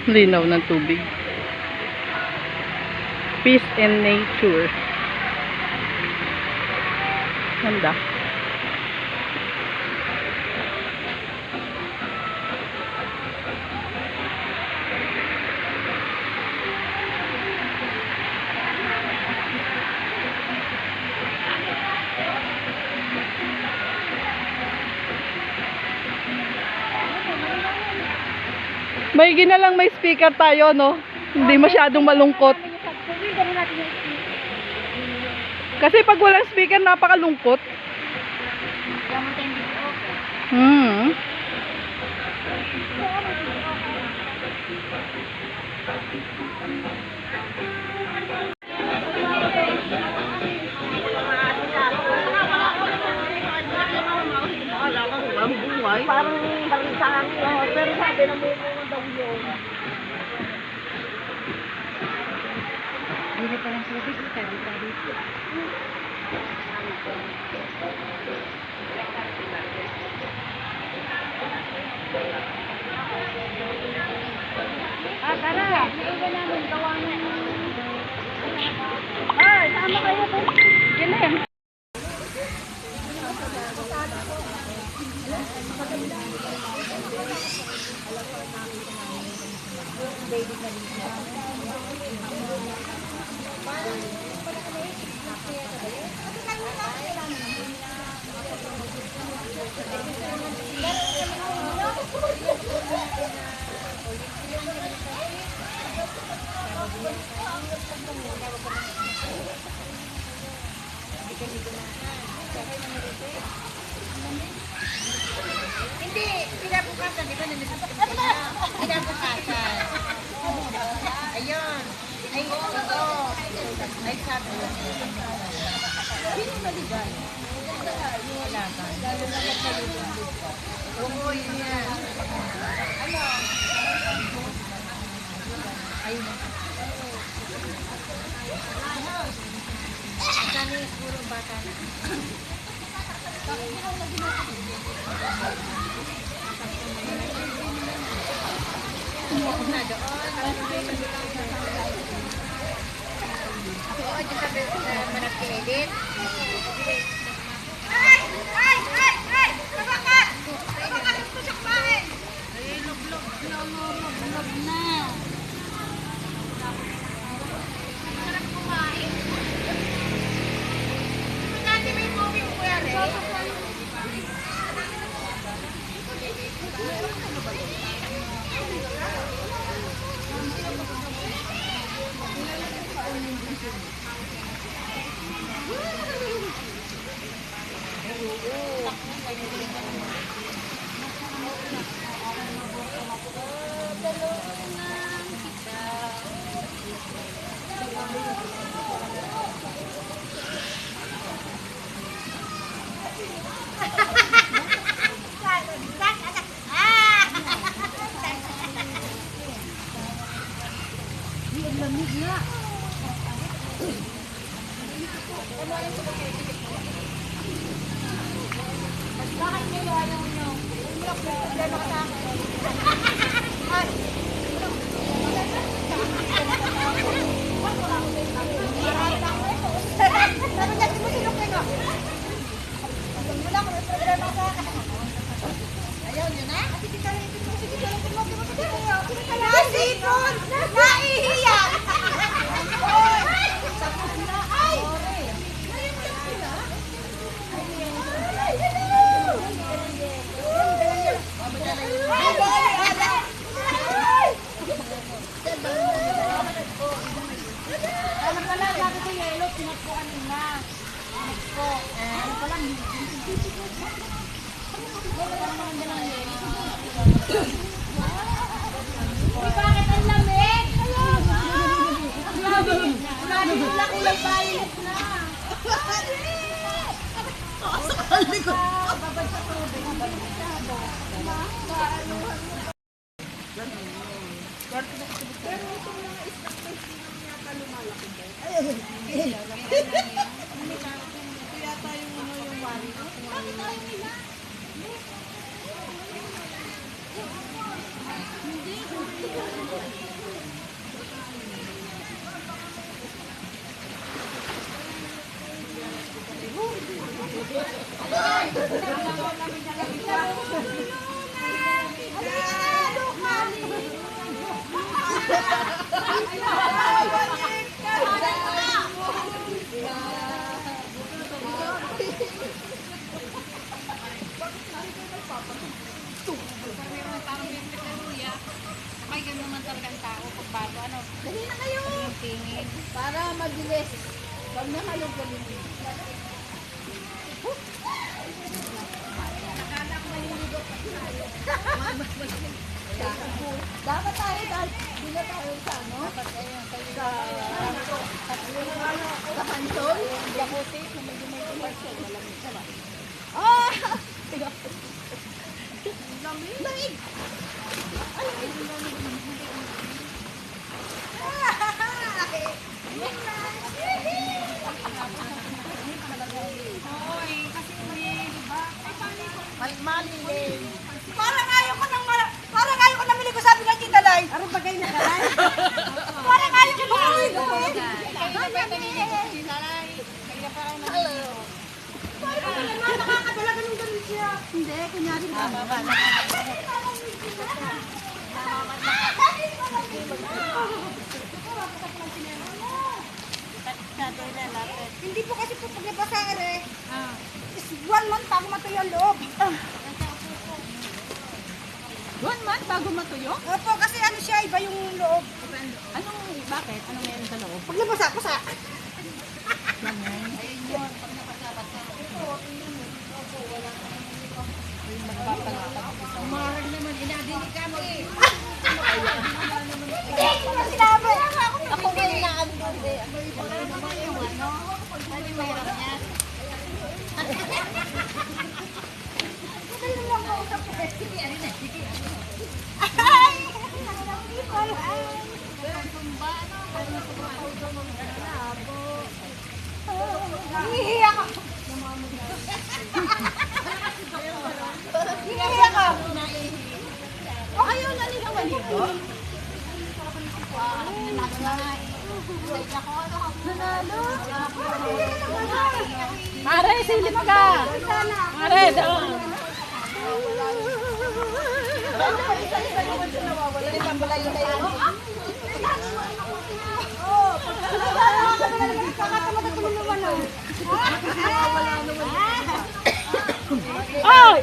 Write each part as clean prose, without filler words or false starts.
Linaw ng tubig. Peace and nature. Ganda. Maigi na lang may speaker tayo, no? Hindi masyadong malungkot. Kasi pag walang speaker, napakalungkot. Parang balita lang yun. Pero sabi na may mga daw yun. Hindi pa lang sabi ko, tabi-tabi. Tara! Iba namin gawa ng... Tama kayo po. Yan na yan. Hindi, pinabukasan, di ba? Pinabukasan. Ayun. Ay, ito. Ay, sabi ko. Sino maligal? Wala ka. Oo, yun yan. Ano? Ayun. Saan yung puro bata na? Na doon. Oo, dyan sabi ko na manag-edit. Ay! Ay! Ay! Ay! Kabakat! Kabakat ang tusok bahay! Ay, log-log. Log na. Sarap kumain. Ito natin may moving po yan eh. Lamig na. Bakit kayo ayaw nyo? Problema ka sa akin. Ay! Marami na ako ito. Sabi niya, di mo sinukay ko. Wala ko, may problema sa akin. Ayaw nyo na? Sige ka lang, sige ka lang. Nasipon! Naihiya! Ay! Ano pala, sabi ko yellow, pinagpuan na. Ano pala, uy, bakit ang lamig? Ang lamig! Wala ko lang balit na. Sakali ko. Babad sa tubig. Pero itong mga isang face hindi yata lumalaki ba? Kaya tayo yung wari. Bakit tayo nila? Hindi. May ganun naman talaga ang tao pag bago, ano? Dali na kayo. Tingin. Para mabilis. Huwag na kayo galing. Dapat tayo dahil hindi na tayo sa ano? Sa kansol? Yakuti, na medyo may commercial. Malamig ka ba? Ah! Lamig! Lamig! Malilim. Parang ayaw ko namili ko sabi ng Tita Lai. Ano bagay na kalay? Parang ayaw ko namili ko. Nakakadala ganun siya. Hindi, kunyari na. Hindi po kasi po paglabasa eh. Is 1 month bago matuyo ang loob. 1 month bago matuyo? Opo, kasi ano siya, iba yung loob. Anong, bakit? Anong meron sa loob? Paglabasa ko sa... Umarag naman, inadili kami. Hindi ko na sinabi. Ako ba yung naandun eh? Hihiyak ako. Hihiyak ako. Ayaw na nila maligo? Nanalo? Mare, silip ka! Mare, doon! Ay!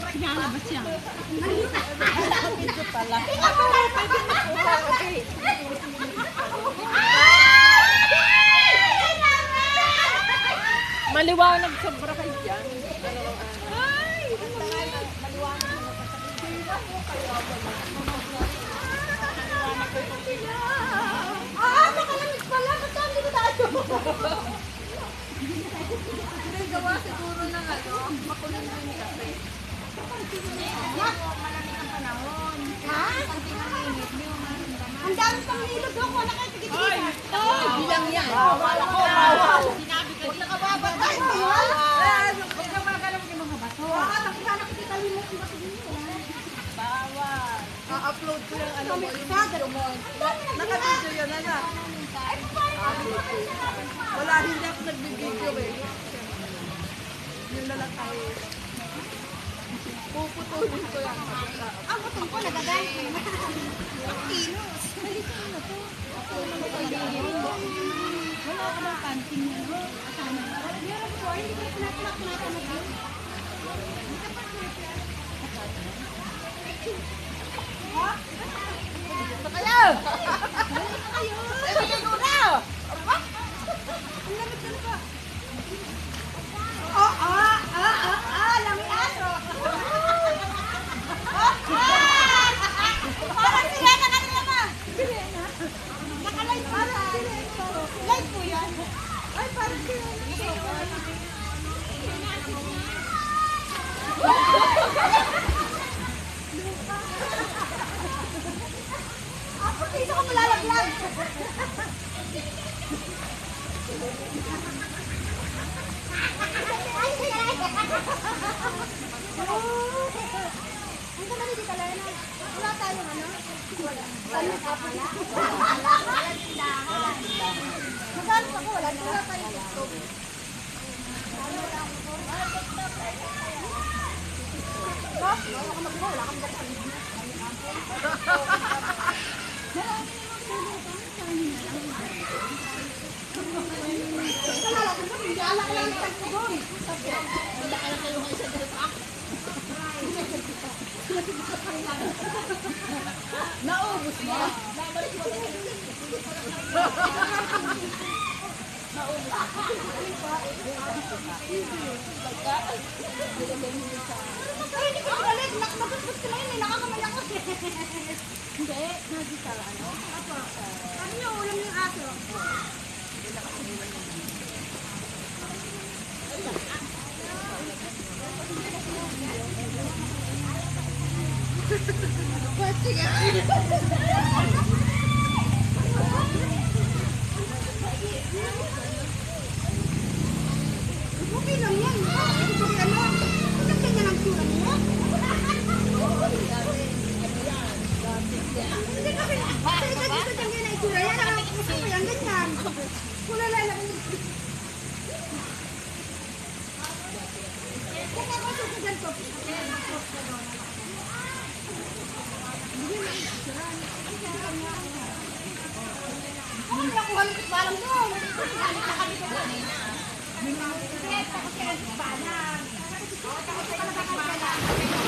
Pinalabas siya. Maliwanag sobra kayo dyan. Nakalamig pala. Ba't hindi ko tayo? Gawa siguro ng ano, makulit yung kape. Malamig ang panahon. Ha? Ang dami pang nilog doon ko. Nakaitigit kita. Bilang yan. Bawal ako. Bawal. Sinabi ko, huwag nakababa. Ay, bawal. Huwag na magalaw yung mga bato. Nakikita mo yung Bawal. upload ko yung ano mo, yung video mo. Naka-video yun, ano? Wala, hindi ako nag-video eh. Yun na lang tayo. Puputulin ko yan. Ang utong ko nagagay. Kilos. Wala ka bang panting na, no? Meron po, hindi ko pinatulak. Ito kayo! Parang sirena ka nila ma. Nakalive pa sa live po yan. Ay, parang sirena. Ako, dito ka malalaglag. Ang naman hindi ka lang. Wala tayong ano. Magkano ako? Wala tayo TikTok. Naubos mo. Ay, hindi ko balik. Nagpapos ko na yun. Nakakamay ako. Hindi. Nagi sa ano? Apo. Ano yung ulam yung aso? Okay lang yan. Kasi ano, bakit ganyan ang tura niya? Hindi kasi, kasi dito dyan ganyan ang itsura yan. Nakakakusap ko yan, ganyan. Kulala lang. Kung ako susugan ko, ako may ako halos balang doon. Halos na kami doon kanina. Tapos kaya balang. Tapos kaya balang.